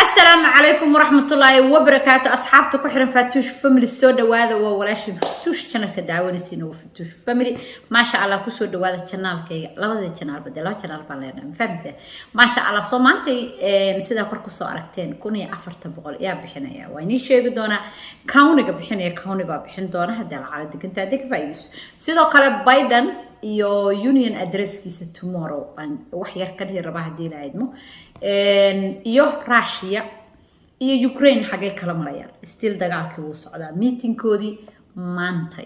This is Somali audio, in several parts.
السلام عليكم ورحمة الله وبركاته أصحابتك وحرم فاتوش فاميلي السودة وهذا ولاش فاتوش كنا كدعوني سينو فاتوش فاميلي ما شاء الله كسود وهذا القناة كي لا هذا القناة بدل لا القناة بالله فهمت ما شاء الله صومانتي نسيدا كركو صاركتين كوني أفرت بقول يا بحنايا ويني شيء بدونا كوني بحنايا كوني بحن دونا هذا على دك أنت دك فايس سيدا قال بايدن iyo union addresskiisa tomorrow aan wax yar ka dhir rabaa hadii la idmo iyo Russia iyo Ukraine xagee kala marayaan still dagaalkii uu socdaa meetingkoodii maanta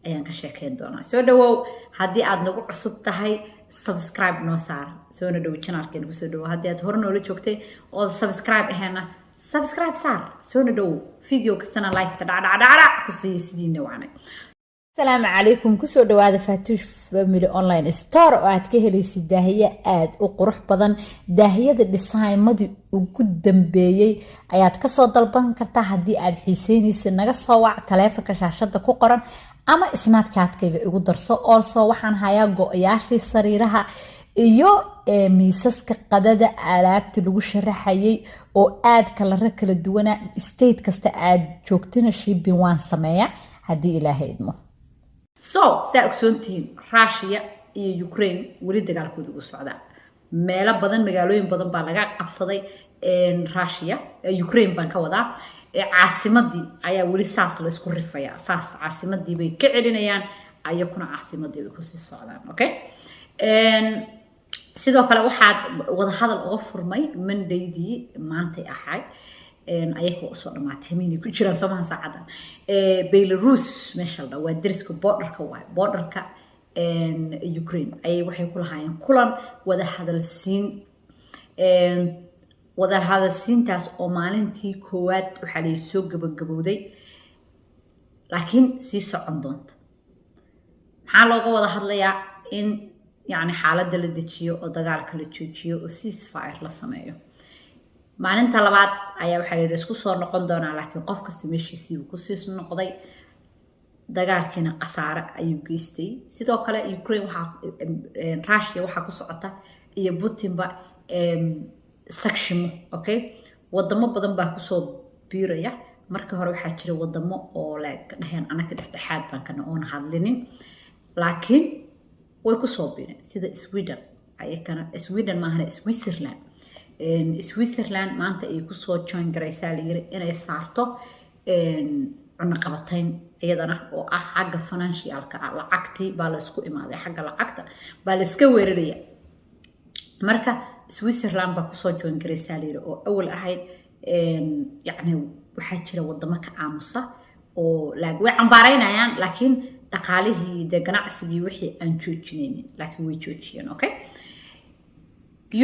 ayaan ka sheekeyn doonaa soo dhawow hadii aad nagu cusub tahay subscribe noo saar soo dhawow channelkeena ku soo dhawow hadii aad hore noola joogtay oo subscribe ahna subscribe saar soo dhawow video kastana like ta dhac ku sii sidiina waanay السلام عليكم كسو دواده فاتوش فاميلي اونلاين ستور oo aad ka helaysid daahiye aad u qurux badan daahiyada designmadi ugu dambeeyay ayaad ka soo dalban kartaa hadii aad xiiseynaysid naga soo wac taleefanka shaashada ku qoran ama snapchat-kayga igu darso also waxaan hayaa go'yaashii sariiraha iyo miisaska qadada alaabta lagu sharaxayay oo aad kala duwana state kasta aad joogtina shipping waan sameeyaa hadii ilaahay idmo So, سأكسونتين Russia iyo Ukraine wali dagaalkooda ugu socda meelo badan magaalooyin badan baa laga qabsaday Russia Ukraine baan ka wadaa caasimadii ayaa wali saas la isku rifaya saas caasimadii bay ka celinayaan ayakuna caasimadii way ku sii socdaan okay sidoo kale waxaad wada hadal uga furmay Monday-dii maanta ahayd ayagoo soo dhamaatay miini ku jiraan Soomaaliya saacadan Belarus meesha la waa dariska borderka Ukraine ay waxay ku lahaayeen kulan wada hadalsiintaas oo maalintii koowaad waxa la soo gabagabowday laakiin si socon doonta maxaa looga wada hadlayaa in yani xaaladda la dejiyo oo dagaalka la joojiyo oo ceasefire la sameeyo maalinta labaad ayaa waxa la isku soo noqon doonaa laakiin qof kasta meeshiisii ku sii noqday dagaalkiina qasaare ayuu geystay sidoo kale Ukraine Russia waxa ku socota iyo Putin ba section okay wadamo badan baa ku soo biiraya markii hore waxa jira wadamo oo la dhaxeen anaka dhexdhexaad baan kana oon hadlinin laakiin way ku soo biireen sida Sweden maahan Switzerland Switzerland maanta ay ku soo join garaysaa la yiri inay saarto cunno qabatayn iyadana oo ah xagga financialka lacagtii baa la isku imaaday xagga lacagta baa la iska weeraraya marka Switzerland baa ku soo join garaysaa la yiri oo awal ahayd yani waxa jira wadamo ka aamusa oo way cambaaraynayaan laakiin dhaqaalihii ganacsigii wixii aan joojinaynin laakiin way joojiyeen okay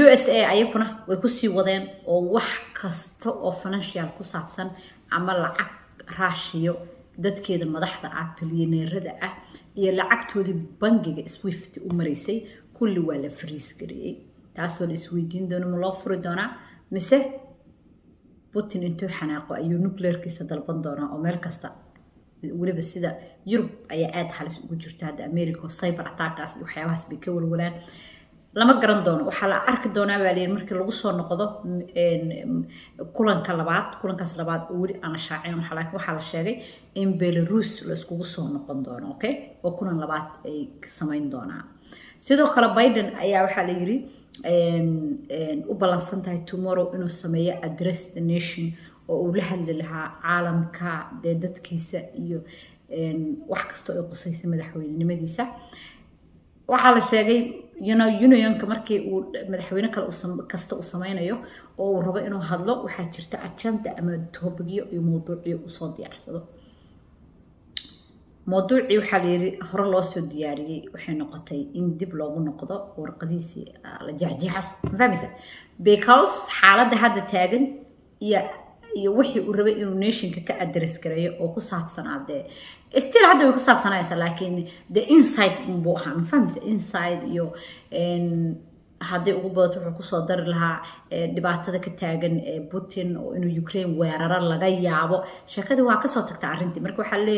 USA ayakuna way ku sii wadeen oo wax kasta oo financial ku saabsan ama lacag Russia dadkeeda madaxda ah billionaire-rada ah iyo lacagtoodii bangiga Swift u mareysay kulli waa la freeze gareeyay taasoo la isweydiin doono ma loo furi doonaa mise Putin intuu xanaaqo ayuu nuclear-kiisa dalban doonaa oo meel kasta waliba sida Europe ayaa aad halis ugu jirta hadda America cyber attacks iyo waxyaabahaas bay ka walwalaan lama garan doono waxa la arki doonaa baa markii lagu soo noqdo kulankaas labaad oo wali aan shaacin waxa la sheegay in Belarus la isku soo noqon doono okay oo kulan labaad ay sameyn doonaan sidoo kale Biden ayaa waxa la yiri u balansan tahay tomorrow inuu sameeyo address the nation oo uu la hadli lahaa caalamka dadkiisa iyo wax kasta oo qusaysa madaxweynenimadiisa waxa la sheegay unionka markii uu madaxweyne kale kasta uu sameynayo oo uu rabo inuu hadlo waxa jirta agenda ama topic-yo iyo mowduucyo uu soo diyaarsado mowduucii waxa la yiri hore loo soo diyaariyay waxay noqotay in dib loogu noqdo warqadiisii la jeexjeexo fahmaysa because xaaladda hadda taagan iyo wixii uu rabay inuu nationka ka address gareeyo oo ku saabsan still hadda way ku saabsanaysaa laakiin the inside buu ahaa fahmaysa inside iyo haddii ugu badato wuxuu kusoo dari lahaa dhibaatada ka taagan Putin oo inuu Ukraine weeraro laga yaabo sheekadii waa ka soo tagtay arrintii marka waxa la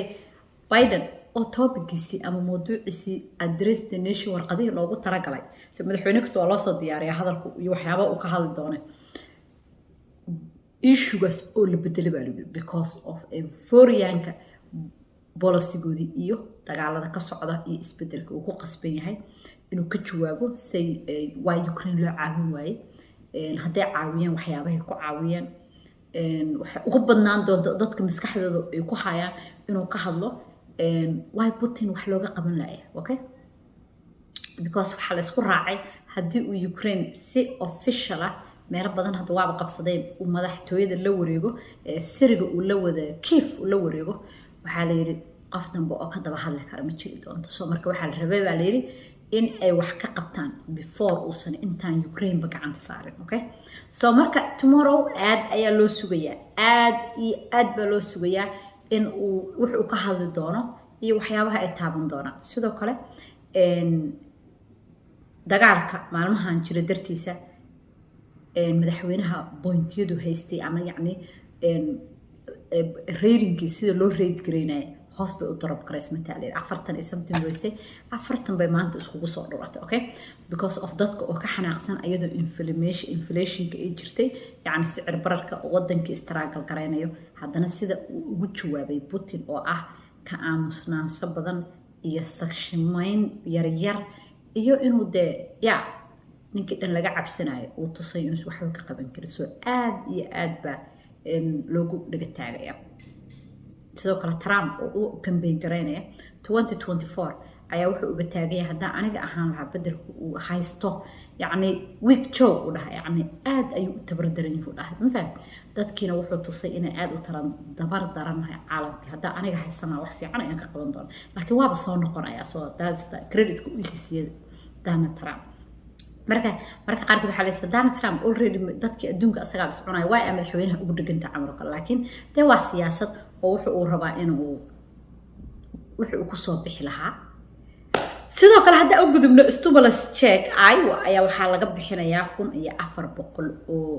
Biden oo topic-giisii ama mowduuciisii address the nation warqadii loogu talagalay si madaxweyne kasta waa loo soo diyaariyaa hadalku iyo waxyaabo uu ka hadli doono issuegaas oo la bedelay baa lagu yiri because of euphoria-nka bolisigoodii iyo dagaalada ka socda iyo isbedelka uu ku qasban yahay inuu ka jawaabo say why Ukraine loo caawin waaye hadday caawiyeen waxyaabahay ku caawiyeen waxay ugu badnaan doonto dadka maskaxdooda ay ku hayaan inuu ka hadlo why Putin wax looga qaban laaya okay because waxa la isku raacay haddii uu Ukraine si official ah meelo badan hadda waaba qabsadeen uu madaxtooyada la wareego siriga uu la wada Kiev uu la wareego waxaa la yiri qof dambe oo ka daba hadli kara ma jiri doonto soo marka waxaa la rabay baa la yiri in ay wax ka qabtaan before uusan intaan Ukraine ba gacanta saarin okay soo marka tomorrow aad ayaa loo sugayaa aad baa loo sugayaa in uu wuxuu ka hadli doono iyo waxyaabaha ay taaban doonaan sidoo kale dagaalka maalmahan jira dartiisa madaxweynaha pointiyadu haystay ama yacni ratingii sida loo rate gareynay hoos bay u darab gareys mataalay 40 iyo something weystay 40 bay maanta iskugu soo dhuratay okay because of dadka oo ka xanaaqsan ayadoo inflationka ay jirtay yacni sicir bararka wadanka struggle gareynayo haddana sida uu ugu jawaabay Putin oo ah ka aamusnaansho badan iyo sakshimayn yar iyo inuu de ninkii dhan laga cabsanayo uu tusay inuu waxba ka qaban karo soo aad ba loogu dhaga taagaya sidoo kale Trump oo uu campaign gareynaya 2024 ayaa wuxuu uga taagay haddii aniga ahaan lahaa bedelku uu haysto yacni week joe u dhahay yacni aad ayuu u tabardaran yahay u dhahay ma fahad dadkiina wuxuu tusay inay aad u taran dabar daranahay caalamka haddii aniga haysanaa wax fiican ayaan ka qaban doona laakiin waaba soo noqonaya soo daadista credit-ku u siiyay Donald Trump marka qaarkood waxa la yiraahdaa Donald Trump already dadkii adduunka asaga biscunay way madaxweynaha ugu dhiganta amarka laakiin de waa siyaasad oo wuxuu rabaa inuu wuxuu ku soo bixi lahaa sidoo kale hadda u gudubno stimulus check ayaa waxaa laga bixinayaa 1400 oo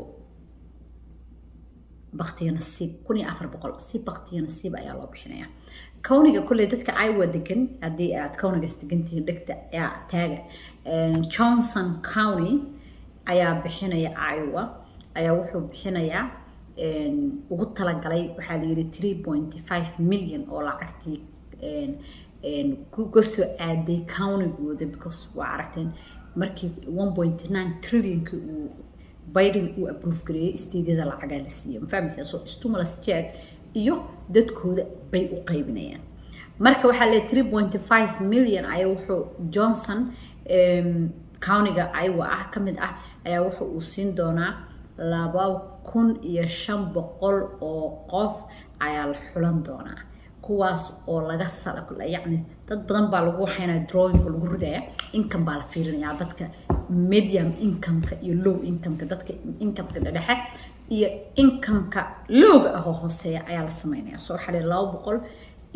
baqtiya nasiib 1400 si baqtiya nasiib ayaa loo bixinayaa كونيجا كل دتك عيوة دقن أدي كونيجا استجنتي دكتة يا تاجا جونسون كاوني أيا بحنا يا عيوة أيا وحو بحنا يا وقلت لك علي وحالي 3.5 مليون أو لعكتي كوكسو أدي كوني بود because وعرفتين مركي 1.9 تريليون بايدن و أبروف كريه استيداد العجال السيم فهمت سو stimulus check iyo dadkooda bay u qaybinayaan marka waxa la 3.5 milyan ayaa wuxuu Johnson county-ga Iowa ah kamid ah ayaa wuxuu u siin doonaa 2500 oo qof ayaa la xulan doonaa kuwaas oo laga salakula yacni dad badan baa lagu waxayna drawing lagu ridaya income baa la fiirinayaa dadka medium income-ka iyo low income-ka dadka income-ka dhexe iyo income-ka lowga ah oo hooseeya ayaa la sameynaya soo xalay 200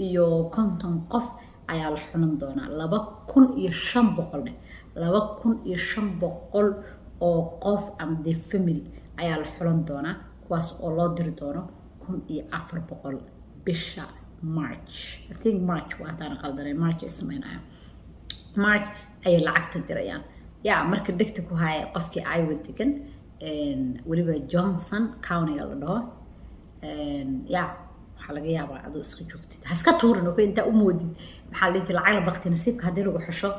iyo 50 qof ayaa la xulan doonaa 2500 2500 oo qof am the family ayaa la xulan doonaa kuwaas oo loo diri doono 1400 bisha March I think March waa taan qaldanay March ismeynaya March ay lacagta dirayaan marka dhigta ku haya qofkii ay wadigan waliba Johnson County la dhaho waxa laga yaabaa adoo iska joogtid haska tuurin oo inta u moodid waxa la jilay lacag baqti nasiibka hadii lagu xisho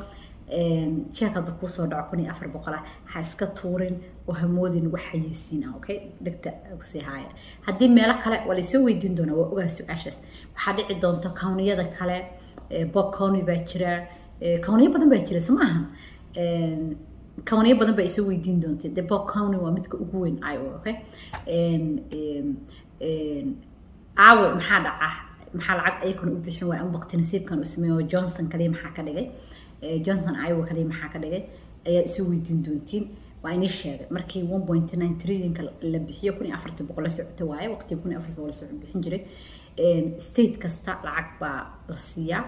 check hada ku soo dhaco 1400 ha iska tuurin oo hamoodin wax haysiina okay dhigta ku sii haya hadii meel kale wala soo weydiin doona waa ogaa su'aashaas waxa dhici doonta county-yada kale Bob County baa jira county badan baa jira Soomaaliya county badan baa isoo weydiin doonta the Bob County waa midka ugu weyn Iowa okay aawe maxaa dhaca maxaa lacag ay kun u bixin waa aan waqti nasiibkan u sameeyo Johnson kaliya maxaa ka dhigay Johnson Iowa kaliya maxaa ka dhigay ayaa isoo weydiin doontiin waa inay sheegay markii 1.9 trillion la bixiyo 1400 la socota waaye waqti 1400 la socod bixin jiray state kasta lacag baa la siiyaa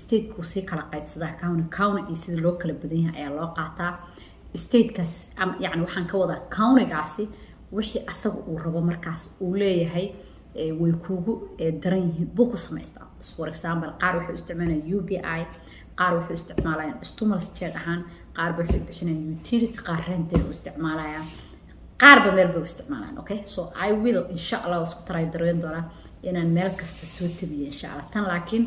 state ku si kala qaybsadaa county iyo sida loo kala badan yahay ayaa loo qaataa state kaas yani waxaan ka wadaa county-gaasi wixii asaga uu rabo markaas uu leeyahay way kuugu daran yihiin buu ku samaystaa for example qaar waxay isticmaalayaan UBI qaar waxay isticmaalayaan stimulus check ahaan qaar waxay bixinayaan utility qaar rent ay isticmaalayaan qaarba meel bay u isticmaalaan okay so I will insha Allah isku taray dareen doonaa inaan meel kasta soo tabiyo insha Allah tan laakiin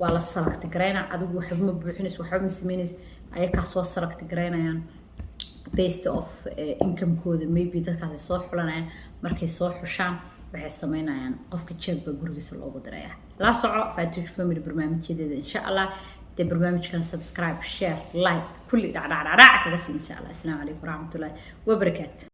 waa la select gareynaa adigu waxba ma buuxinayso waxba ma sameynayso ayaga soo select gareynayaan based of income kooda maybe dadkaas soo xulanayaan markay soo xushaan waxay sameynayaan qofka check ba gurigiisa loogu dirayaa la soco Fatush Family barnaamijyadeeda insha Allah de barnaamijkan subscribe share like kulli dhacdhacdhac kaga siin insha Allah. Assalaamu calaykum waraxmatullaahi wabarakaatuh.